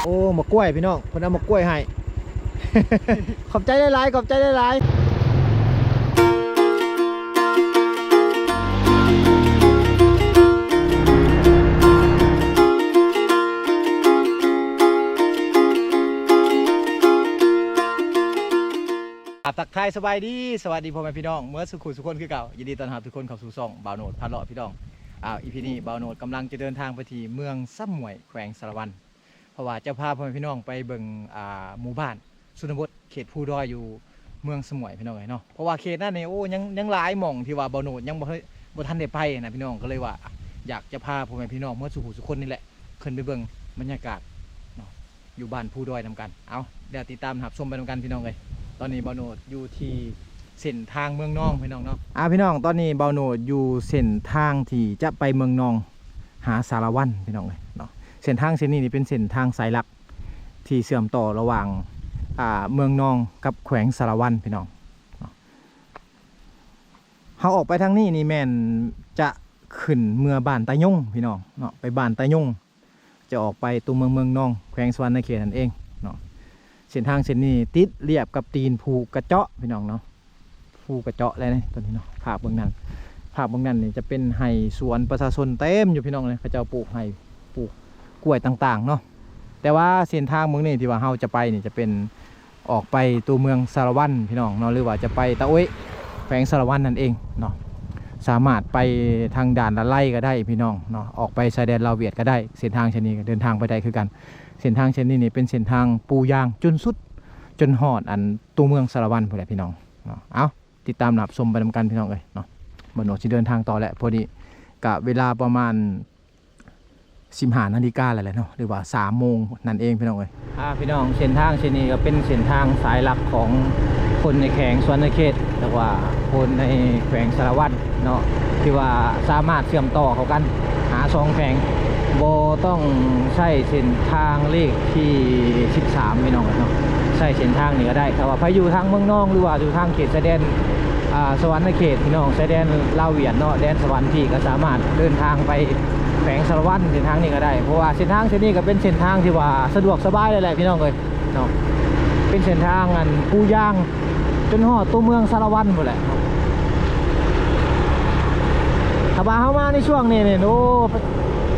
อ้มะกล้วยพี่น้องเพิ่นเอามะกล้วยให้ ขอบใจหลายๆขอบใจหลายๆทักทายสบายดีสวัสดีพ่อแม่พี่น้องเมื่อสุขุสุขคนคือเก่ายินดีต้อนรับทุกคนเข้าสู่ช่องบ่าวโหนดพาเลาะพี่น้องอีพีนี้บ่าวโหนดกำลังจะเดินทางไปที่เมืองซ้ำหมวยแขวงสารวันเพราะว่าจะพาพ่อแม่พี่น้องไปเบิ่งหมู่บ้านสุนบทเขตภูดอยอยู่เมืองสมวยพี่น้องเนาะเพราะว่าเขตนั้นนี่โอ้ยังหลายหม่องที่ว่าบ่าวโหนดยังบ่ทันได้ไปนะพี่น้องก็เลยว่าอยากจะพาพ่อแม่พี่น้องเมื่อสุขุสุขคนนี่แหละขึ้นไปเบิ่งบรรยากาศเนาะอยู่บ้านภูดอยนำกันเอาเดี๋ยวติดตามรับชมไปนำกันพี่น้องเลยตอนนี้บ่าวโหนดอยู่ที่เส้นทางเมืองนองพี่น้องเนาะพี่น้องตอนนี้บ่าวโหนดอยู่เส้นทางที่จะไปเมืองนองหาสารวัตรพี่น้องเลยเนาะเส้นทางเส้นนี้นี่เป็นเส้นทางสายหลักที่เชื่อมต่อระหว่างเมืองนองกับแขวงสารวัตรพี่น้องเขาออกไปทางนี้นี่แม่นจะขึ้นเมืองบ้านตะยงพี่น้องเนาะไปบ้านตะยงจะออกไปตัวเมืองนองแขวงสวรรณเขตนั่นเองเนาะเส้นทางเส้นนี้ติดเรียบกับตีนภูกระเจาะพี่น้องเนาะภูกระเจาะเลยนะตัวนี้เนาะภาพเบื้องนั้นนี่จะเป็นไห่สวนประชาชนเต็มอยู่พี่น้องเลยเขาเจ้าปลูกไห่ปลูกกล้วยต่างๆเนาะแต่ว่าเส้นทางเมืองนี้ที่ว่าเราจะไปนี่จะเป็นออกไปตัวเมืองสารวัตรพี่น้องเนาะหรือว่าจะไปตะโอ้ยแขวงสารวัตรนั่นเองเนาะสามารถไปทางด่านละไล่ก็ได้พี่น้องเนาะออกไปชายแดนลาวเวียดก็ได้เส้นทางเช่นนี้เดินทางไปได้คือกันเส้นทางเช่นนี้นี่เป็นเส้นทางปูยางจนสุดจนหอดอันตัวเมืองสารวัตรพอดีพี่น้องเนาะเอาติดตามรับชมไปนำกันพี่น้องเลยเนาะบ่าวโหนดจะเดินทางต่อแหละพอดีกับเวลาประมาณ15 นาฬิกาอะไรเนาะหรือว่า3 โมงนั่นเองพี่น้องเลยพี่น้องเส้นทางเช่นนี้ก็เป็นเส้นทางสายหลักของคนในแขวงสวรรณเขตหรือว่าคนในแขวงสารวัตรเนาะที่ว่าสามารถเชื่อมต่อเขากันหา2 แขวงโบต้องใช้เส้นทางเลขที่13พี่น้องเนาะใช้เส้นทางนี้ก็ได้แต่ว่าไปอยู่ทางเมืองนองหรือว่าอยู่ทางเขตชายแดนสวรรณเขตพี่น้องชายแดนลาวเวียดเนาะแดนสวรรค์ที่ก็สามารถเดินทางไปแขวงสารวัตรเส้นทางนี้ก็ได้เพราะว่าเส้นทางเส้นนี้ก็เป็นเส้นทางที่ว่าสะดวกสบายเลยแหละพี่น้องเลยเนาะเป็นเส้นทางอันปูยางจนหอดตัวเมืองสารวัตรหมดแหละถ้ามาเข้ามาในช่วงนี้เนี่ยโอ้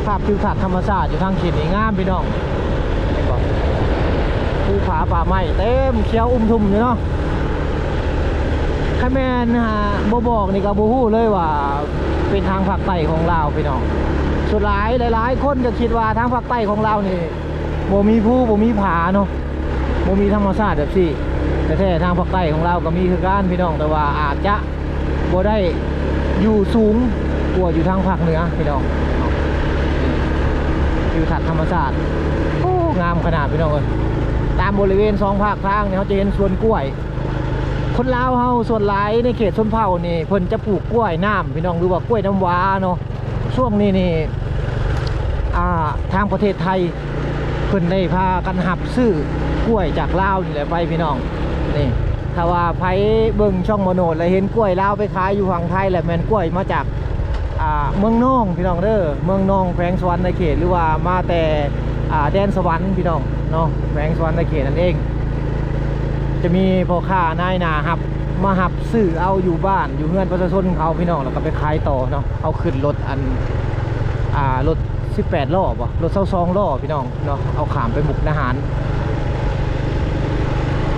ภาพทิวทัศน์ธรรมชาติอยู่ทางเขตนี้งามพี่น้องภูผาป่าไม้เต็มเขียวทุ่มอยู่เนาะใครแม่นบอกนี่ก็บ่ฮู้เลยว่าเป็นทางภาคใต้ของลาวพี่น้องสุดหลายคนจะคิดว่าทางภาคใต้ของลาวนี่บ่มีภูบ่มีผาเนาะบ่มีธรรมชาติแบบนี้แต่แท้ทางภาคใต้ของเราก็มีคือกันพี่น้องแต่ว่าอาจจะบ่ได้อยู่สูงกว่าอยู่ทางภาคเหนือพี่น้องทิวทัศน์ธรรมชาติโอ้งามขนาดพี่น้องเอ้ยตามบริเวณ2 ภาคทางเนี่ยเขาจะเห็นสวนกล้วยคนลาวเฮาส่วนหลายในเขตชนเผ่านี่เพิ่นจะปลูกกล้วยน้ำพี่น้องหรือว่ากล้วยน้ำว้าเนาะช่วงนี้นี่ทางประเทศไทยเพิ่นได้พากันหับซื้อกล้วยจากลาวนี่แหละไปพี่น้องนี่ถ้าว่าไผเบิ่งช่องบ่าวโหนดแล้วเห็นกล้วยลาวไปขายอยู่ฝั่งไทยแหละแม่นกล้วยมาจากเมืองนองพี่น้องเด้อเมืองนองแขวงสวรรณเขตหรือว่ามาแต่แดนสวรรค์พี่น้องเนาะแขวงสวรรณเขตนั่นเองจะมีพ่อค้านายนาหับมาหับซื้อเอาอยู่บ้านอยู่เฮือนประชาชนเขาพี่น้องแล้วก็ไปขายต่อเนาะเอาขึ้นรถรถ18 ล้อป่ะรถ22 ล้อพี่น้องเนาะเอาขามไปมุกดาหาร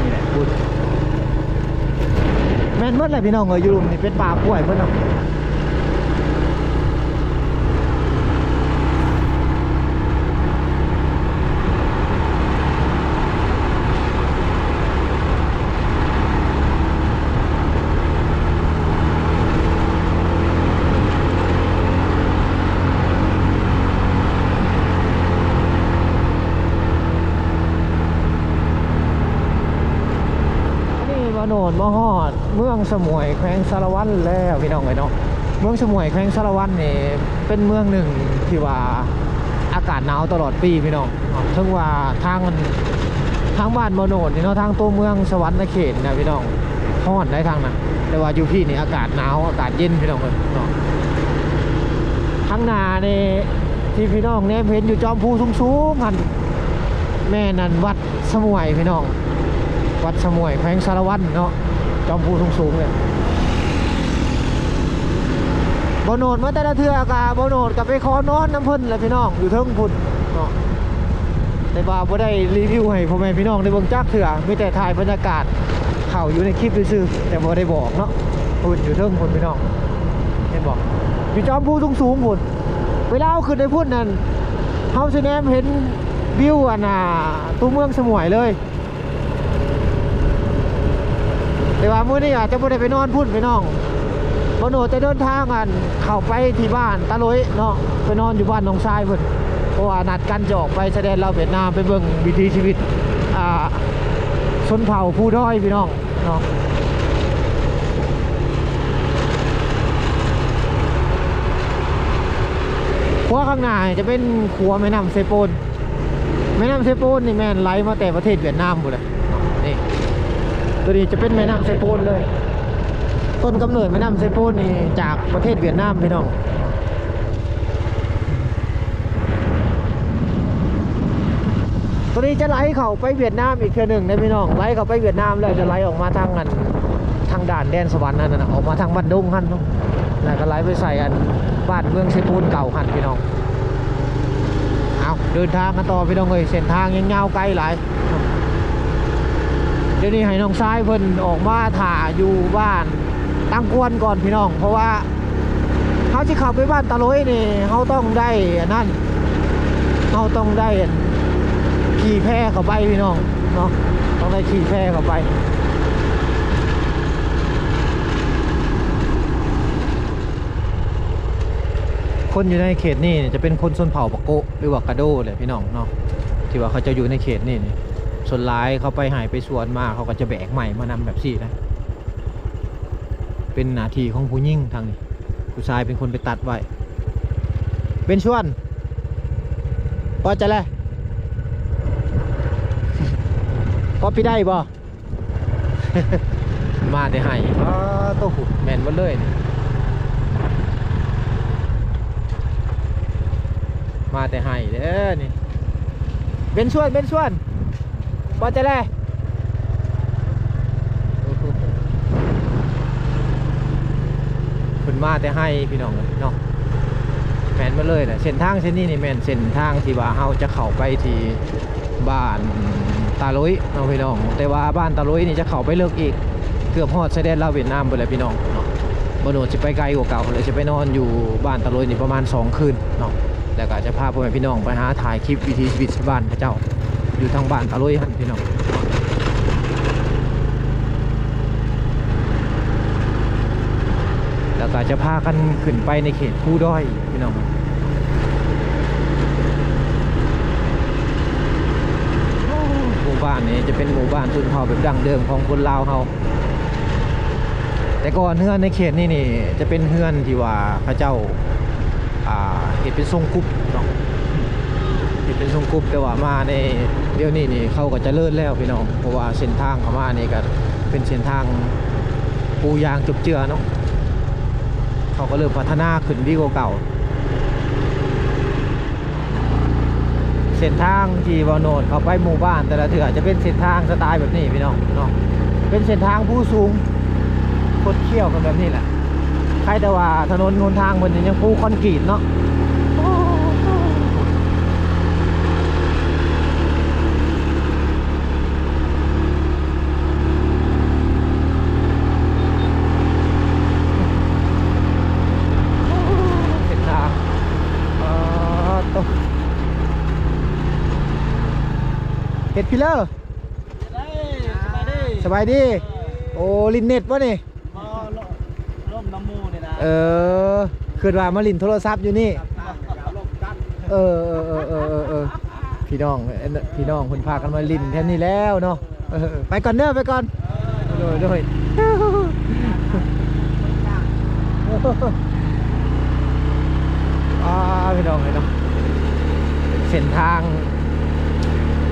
นี่แหละพูดแม่นเมื่อไรพี่น้องอยู่รุมนี่เป็นป่ากล้วยเพื่อนเนาะโหนดมาฮอดเมืองสมวยแขวงสารวัตรแล้วพี่น้องเลยเนาะเมืองสมวยแขวงสารวัตรนี่เป็นเมืองหนึ่งที่ว่าอากาศหนาวตลอดปีพี่น้องทั้งว่าทางบ้านบ่าวโหนดนี่เนาะทางตัวเมืองสวรรณเขตนะพี่น้องฮอดได้ทางนั้นแต่ว่าอยู่พี่นี่อากาศหนาวอากาศเย็นพี่น้องเลยเนาะข้างหน้านี่ที่พี่น้องเนี่ยเห็นอยู่จอมภูสูงๆกัน แม่นั่นวัดสมุยพี่น้องวัดสมุยแขวงสารวัตรเนาะจอมภูสูงเลยบโนดมาแต่ละเทือกาบโนดกับไปขอนอนน้ำเพิ่นเลยพี่น้องอยู่เทิงพุ่นเนาะแต่ว่าบ่ได้รีวิวให้พ่อแม่พี่น้องได้เบิ่งจักเทือมีแต่ถ่ายบรรยากาศเข้าอยู่ในคลิปซื่อๆแต่บ่ได้บอกเนาะพุ่นอยู่เทิงพุ่นพี่น้องเห็นบอกอยู่จอมภูสูงพุ่นเวลาเอาขึ้นในพุ่นนั่นเฮาสิแนมเห็นวิวอันน่ะตัวเมืองสมุยเลยแต่ว่ามื้อนี้อาจจะบ่ได้ไปนอนพุ่นพี่น้องบ่โนจะเดินทางกันเข้าไปที่บ้านตะลอยเนาะไปนอนอยู่บ้านน้องชายเพิ่นเพราะว่านัดกันจะออกไปแสดงลาวเวียดนามไปเบิ่งวิถีชีวิตชนเผ่าผู้ด้อยพี่น้องเนาะขัวข้างหน้าจะเป็นขัวแม่น้ำเซโปนแม่น้ำเซโปนนี่แม่นไหลมาแต่ประเทศเวียดนามหมดเลยนี่ตัวนี้จะเป็นแม่น้ำเซโปนเลยต้นกำเนิดแม่น้ำเซโปนนี่จากประเทศเวียดนามพี่น้องตัวนี้จะไหลเข้าไปเวียดนามอีกเทื่อหนึ่งนะพี่น้องไหลเข้าไปเวียดนามแล้วจะไหลออกมาทางนั้นทางด่านแดนสวรรค์นั่นนะออกมาทางบ้านดงหันแล้วก็ไหลไปใส่อันบ้านเมืองเซโปนเก่าหันพี่น้องเอาเดินทางกันต่อพี่น้องเลยเส้นทางยังยาวไกลหลายเดี๋ยวนี้ให้น้องชายเพิ่นออกมาถ่าอยู่บ้านตั้งกวนก่อนพี่น้องเพราะว่าเขาที่เข้าไปบ้านตะลอยนี่เขาต้องได้นั่นเขาต้องได้ขี่แพเข้าไปพี่น้องเนาะต้องได้ขี่แพเข้าไปคนอยู่ในเขตนี่จะเป็นคนชนเผ่าปะโกะหรือว่ากะโดเลยพี่น้องเนาะที่ว่าเขาจะอยู่ในเขตนี่ส่วนร้ายเขาไปหายไปสวนมาเขาก็จะแบกใหม่มานำแบบสี่นะเป็นหน้าที่ของผู้หญิงทางนี้ผู้ชายเป็นคนไปตัดไว้เป็นชวนพอจะแล้วก็พี่ได้บ่ มาได้ให้ตัวหุ่นแมนมาเลยมาแต่ให้เด้อนี่เป็นชวนพอจะแล้วคุณมาแต่ให้พี่น้องเลยเนาะแมนมาเลยนะเส้นทางเส้นนี้นี่แมนเส้นทางที่ว่าเราจะเข้าไปที่บ้านตาลุยเนาะพี่น้องแต่ว่าบ้านตาลุยนี่จะเข้าไปเลิกอีกเกือบฮอดชายแดนลาวเวียดนามไปเลยพี่น้องเนาะบ่โนจะไปไกลกว่าเก่าเลยจะไปนอนอยู่บ้านตาลุยนี่ประมาณ2 คืนเนาะแล้วก็จะพาพ่อแม่พี่น้องไปหาถ่ายคลิปวิถีชีวิตชาวบ้านพระเจ้าอยู่ทางบ้านตาลุยหันพี่น้องแล้วก็จะพากันขึ้นไปในเขตผู้ด้อยพี่น้องหมู่บ้านนี้จะเป็นหมู่บ้านชนเผ่าแบบดั้งเดิมของคนลาวเขาแต่ก่อนเฮือนในเขตนี่จะเป็นเฮือนที่ว่าพระเจ้าเห็นเป็นทรงกุ๊บเนาะเห็นเป็นทรงกุ๊บแต่ว่ามาในเดี๋ยวนี้นี่เขาก็จะเลิศแล้วพี่น้องเพราะว่าเส้นทางเขามานี่ก็เป็นเส้นทางปูยางจุบเจือเนาะเขาก็เริ่มพัฒนาขึ้นดีกว่าเก่าเส้นทางที่วาโนดเขาไปหมู่บ้านแต่ละเถื่อจะเป็นเส้นทางสไตล์แบบนี้พี่น้องเนาะเป็นเส้นทางผู้สูงคดเขี้ยวกันแบบนี้แหละใครแต่ว่าถนนหนทางมันยังปูคอนกรีตเนาะเส้นทางเฮ็ดพิลเลอร์สบายดีโอ้ลินเน็ตวะนี่ร่มน้ำมูนี่นะคือว่ามาลินโทรศัพท์อยู่นี่พี่น้องคนพากันมาลินแค่นี้แล้วเนาะไปก่อนเด้อไปก่อนโดยพี่น้องเลยเนาะเส้นทาง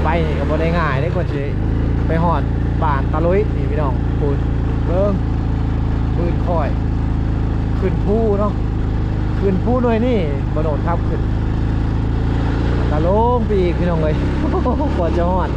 ไปนี่ก็บ่ได้ง่ายได้กว่าสิไปหอดบ้านตะลุยนี่พี่น้องพูดเบิ่งปืนคอยขึ้นผู้เนาะขึ้นผู้หน่วยนี่บ่โดนครับขึ้นตะลง งไปอีกพี่น้องเลยกว่าจะฮอด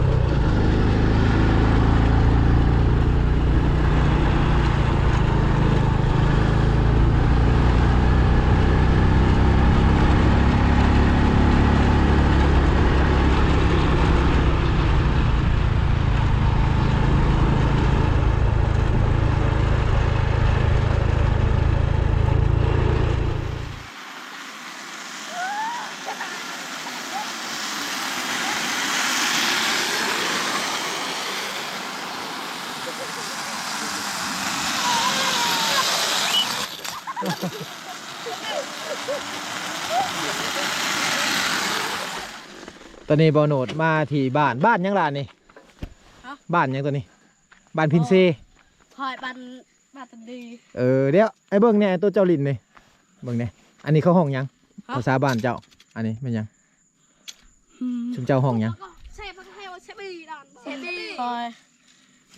ตอนนี้บอโนดมาที่บ้านยังล่ะนี่บ้านยังตัวนี้บ้านพินเซ คอยบันตันดี เดี๋ยวไอ้เบิ้งเนี่ยตัวเจ้าลินนี่เบิ้งเนี่ยอันนี้เขาห้องยังภาษาบ้านเจ้าอันนี้เป็นยังชุมเจ้าห้องยัง เซบีดันเซบีคอย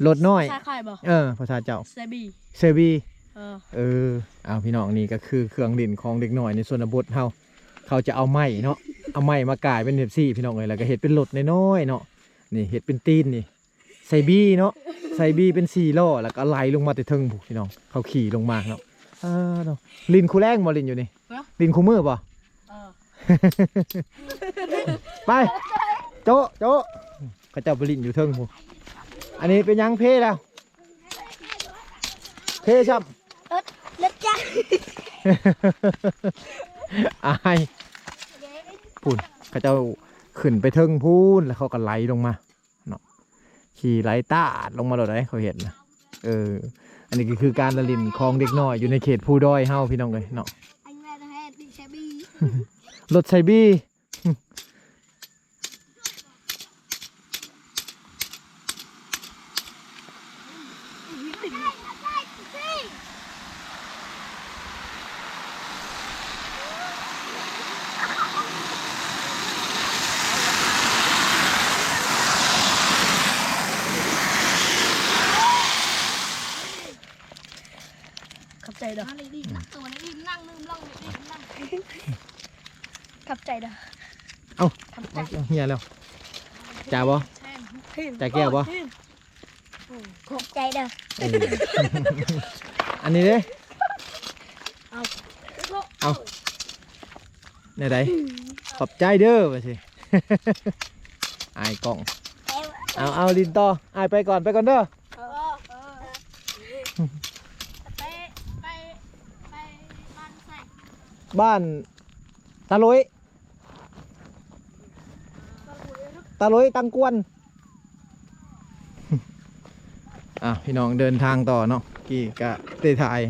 รถน้อย ใช่คอยบอก ภาษาเจ้า เซบี เซบี เ พี่น้องนี่ก็คือเครื่องดินของเด็กน้อยในส่วนบทเขาจะเอาไม้เนาะเอาไม้มากายเป็นแบบซี่พี่น้องเลยแล้วก็เห็ดเป็นรถน้อยๆเนาะนี่เห็ดเป็นตีนนี่ใส่บีเนาะใส่บีเป็น4 ล้อแล้วก็ไหลลงมาแต่เทิงบุกพี่น้องเขาขี่ลงมาเนาะเนาะลินคูแรงบ่ลินอยู่นี่ลินคูมือบ่ ไปโจะเขาเจ้าไปลินอยู่เทิงบุอันนี้เป็นยังเพแล้วเพชับ เล็ดจ้า อายพูนเขาเจ้าขึ้นไปเทิงพูนแล้วเขาก็ไหลลงมาเนาะขี่ไหลตาดลงมาโดดได้เขาเห็นนะอันนี้ก็คือการละลินของเด็กน้อยอยู่ในเขตภูดอยเฮาพี่น้องเลยเนาะ อันแม่จะให้ดิเซบี รถไซบี้ขับใจเด้อตัวนี้นั่งลืมล่องนั่งขับใจเด้อ เอาเฮียแล้วจ่าบ่จ่าแก้วบ่ ขับใจเด้อ อันนี้เด้ เอา เนี่ยไดขอบใจเด้อไปสิ อายกล่องเอาลินต่ออายไปก่อนเด้อไปบ้านใส่ บ้านตาลุยตังกวน พี่น้องเดินทางต่อเนาะกี่กะเตะถ่าย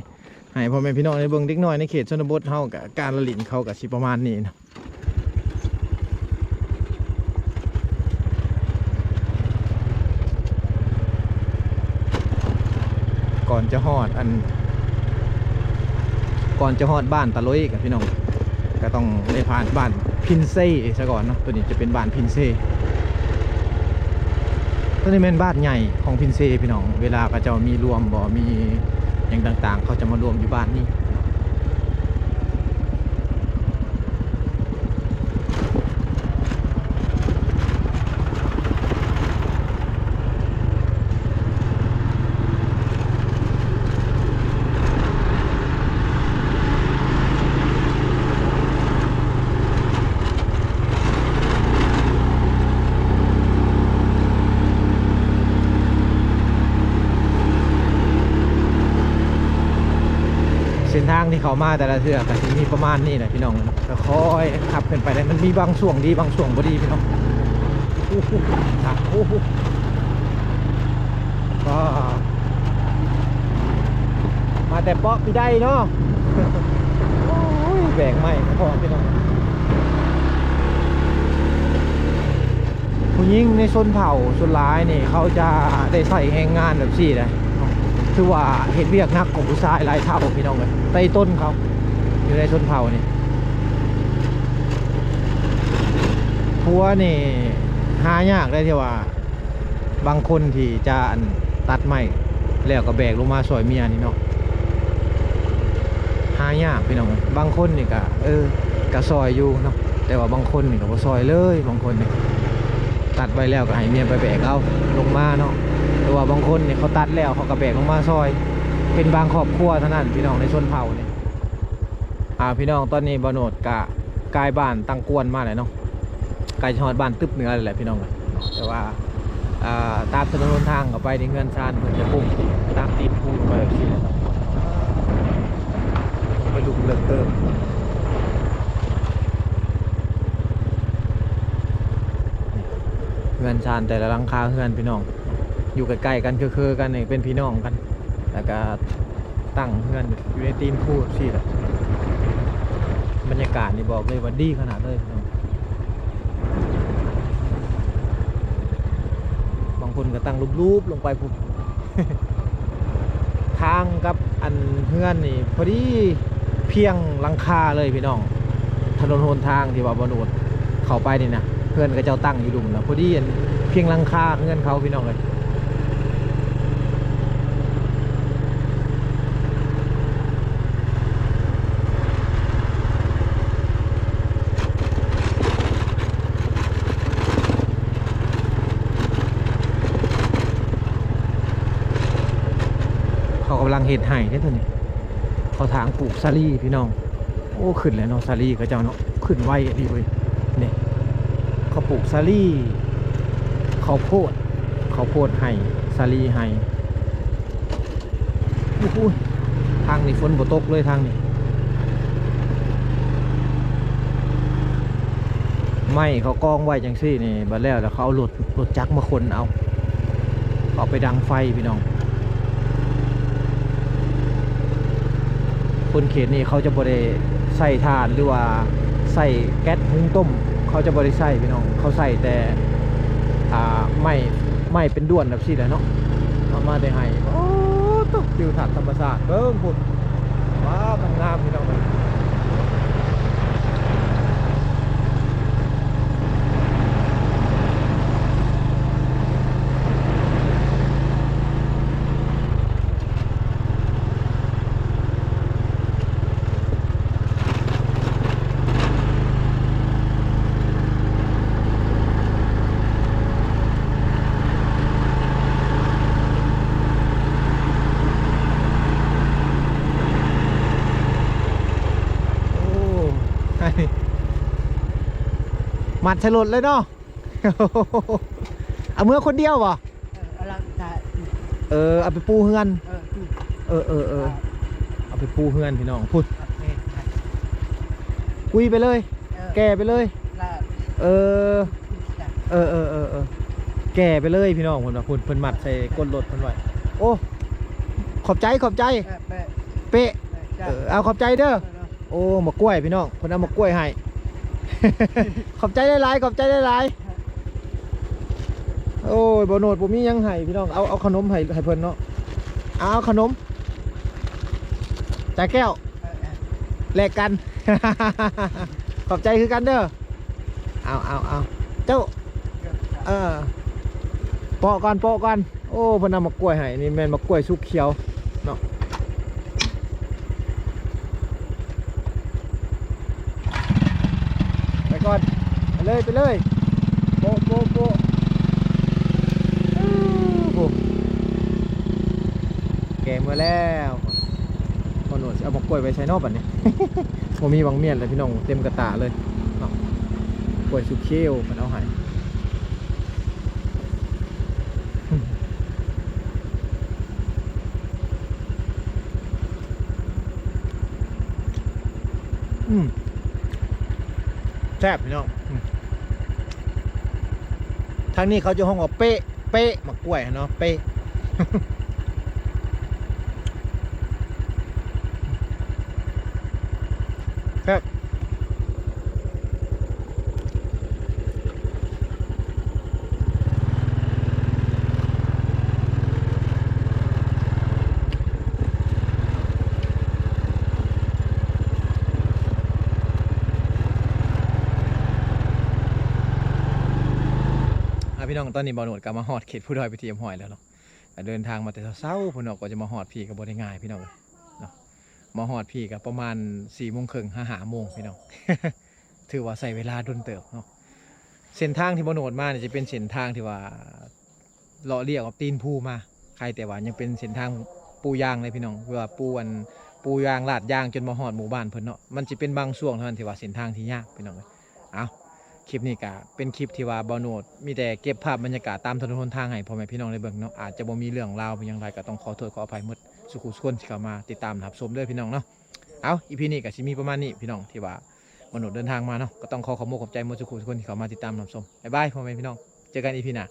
ให้พ่อแม่พี่น้องในเบิ่งเด็กน้อยในเขตชนบทเฮากับการละลินเขากับสิประมาณนี้เนาะก่อนจะฮอดบ้านตะลุยกับพี่น้องก็ต้องได้ผ่านบ้านพินเซ่ซะก่อนเนาะตัวนี้จะเป็นบ้านพินเซ่ตัวนี้เป็นบ้านใหญ่ของพินเซ่พี่น้องเวลาก็จะมีรวมบ่มีอย่างต่างๆเขาจะมารวมอยู่บ้านนี้เส้นทางที่เขามาแต่ละเทือกก็จะมีประมาณนี้แหละพี่น้องก็ค่อยขับขึ้นไปได้มันมีบางช่วงดีบางช่วงบ่ดีพี่น้องก็มาแต่เปาะพี่ได้เนาะแบกไม่พอพี่น้องผู้หญิงในชนเผ่าชนร้ายนี่เขาจะได้ใส่แรงงานแบบสี่เลยคือว่าเห็นเวียกนักของผู้ชายหลายเท่าพี่น้องเลยใต้ต้นเขาอยู่ในชนเผ่านี่ผัวนี่หายากได้ที่ว่าบางคนที่จะตัดไม้แล้วก็แบกลงมาซอยเมียนี่เนาะหายากพี่น้องบางคนนี่ก็กะซอยอยู่เนาะ แต่ว่าบางคนนี่ก็บ่ซอยเลยบางคนนี่ตัดไว้แล้วก็ให้เมียไปแบกเอาลงมาเนาะแต่ว่าบางคนนี่เขาตัดแล้วเขาก็แบกลงมาซอย เป็นบางครอบครัวเท่านั้นพี่น้องในชนเผ่านี่พี่น้องตอนนี้บ่โนดกะกายบ้านตั้งกวนมาเลยเนาะกายชอดบ้านตึบเหนือเลยแหละพี่น้องเลยแต่ว่าตามถนนหนทางก็ไปในเงินซานเพิ่นจะปลูกตามตีนพูนไปแบบนี้นะครับไปลุกเลิกเติมเงินซานแต่ละหลังคาเฮือนพี่น้องอยู่ใกล้ๆกันคือกันนี่เป็นพี่น้องกันแล้วก็ตั้งเฮือนอยู่ในตีนพูนสิแหละบรรยากาศนี่บอกเลยว่าดีขนาดเลยพี่น้องบางคนก็ตั้งรูปๆลงไปปุ๊บ ทางกับอันเฮือนนี่พอดีเพียงหลังคาเลยพี่น้องถนนหนทางที่ว่าบนโนดเข้าไปนี่นะเพื่อนก็เจ้าตั้งอยู่ดุมนะพอดีเพียงหลังคาเฮือนเขาพี่น้องเลยเขากำลังเห็ดไห่ได้ตัวนี้เขาถางปลูกซาลี่พี่น้องโอ้ขึ้นแล้วเนาะซาลี่ก็เจ้าเนาะขึ้นไวดีเว้ยนี่เขาปลูกซาลี่ข้าวโพดไห่ซาลี่ไห่โอ้โหทางนี้ฝนบ่ตกเลยทางนี้ไม่เขากองไว้จังซี่นี่บัดแล้วเขาเอารถจักรมาขนเอาไปดังไฟพี่น้องคนเขตนี่เขาจะบริใส่ถ่านหรือว่าใส่แก๊สหุงต้มเขาจะบริใส่พี่น้องเขาใส่แต่ไม่เป็นด้วนแบบนี้แหละเนาะเอามาได้ให้โอ้ตกติวถัดธรรมศาสตร์เบิ้งพุ่นว้าวมันงามพี่น้องเลยมัดฉลดเลยเนาะ เอาเมื่อคนเดียวบ่เอาไปปูเฮือนเอาไปปูเฮือนพี่น้องพูดคุยไปเลยแก่ไปเลยแก่ไปเลยพี่น้องคนว่าพูดเพิ่นมัดใส่ก้นรถเพิ่นไว้โอ้ขอบใจเป๊ะเอาขอบใจเด้อโอ้มะกล้วยพี่น้องเพิ่นเอามะกล้วยให้ ขอบใจได้หลายโอ้ยบ่โนดบ่มียังให้พี่น้องเอาขนมให้เพิ่นเนาะเอาขนมจ่ายแก้วแลกกัน ขอบใจคือกันเด้อเอาเจ้าปอกก่อนโอ้เพิ่นเอามากล้วยให้นี่แม่นมากล้วยสุกเขียวเนาะไปก่อนไปเลยโปแกงมาแล้วพอหนวดเอามากล้วยไปใช้นอกแบบนี้ ผมมีบางเมียนเลยพี่น้องเต็มกระตาเลยกล้วยสุกเขียวมันเอาให้แซ่บพี่น้องทางนี้เขาจะห้องว่าเป๊ะมากล้วยเนาะเป๊ะ ครับพี่น้องตอนนี้บอลหนวดกลับมาฮอดเขตผู้ดอยไปเทียมหอยแล้วเนาะเดินทางมาแต่เช้าพี่น้องก็จะมาฮอดพี่กับบได้ง่ายพี่น้องเนาะมาฮอดพี่กับประมาณ4 โมงครึ่ง5 โมงพี่น้อง ถือว่าใส่เวลาดนเติบเนาะเส้นทางที่บ่โนดมาเนี่ยจะเป็นเส้นทางที่ว่าเลาะเลียกกับตีนภูมาใครแต่ว่ายังเป็นเส้นทางปูยางเลยพี่น้องเว่าปูยางลาดยางจนมาฮอดหมู่บ้านเพิ่นเนาะมันจะเป็นบางช่วงเท่านั้นที่ว่าเส้นทางที่ยากพี่น้องเอ้ยเอาคลิปนี้ก็เป็นคลิปที่ว่าบ่โนดมีแต่เก็บภาพบรรยากาศตามถนนหนทางให้พ่อแม่พี่น้องได้เบิ่งเนาะอาจจะบ่มีเรื่องราวเป็นอย่างไรก็ต้องขอโทษขออภัยหมดสุขุสุคนที่เข้ามาติดตามรับชมเด้อพี่น้องเนาะเอาอีพีนี้ก็สิมีประมาณนี้พี่น้องที่ว่ามนุษย์เดินทางมาเนาะก็ต้องขอขอบคุณขอบใจหมดทุกคนที่เข้ามาติดตามรับชมบ๊ายบายพ่อแม่พี่น้องเจอกันอีพีหน้า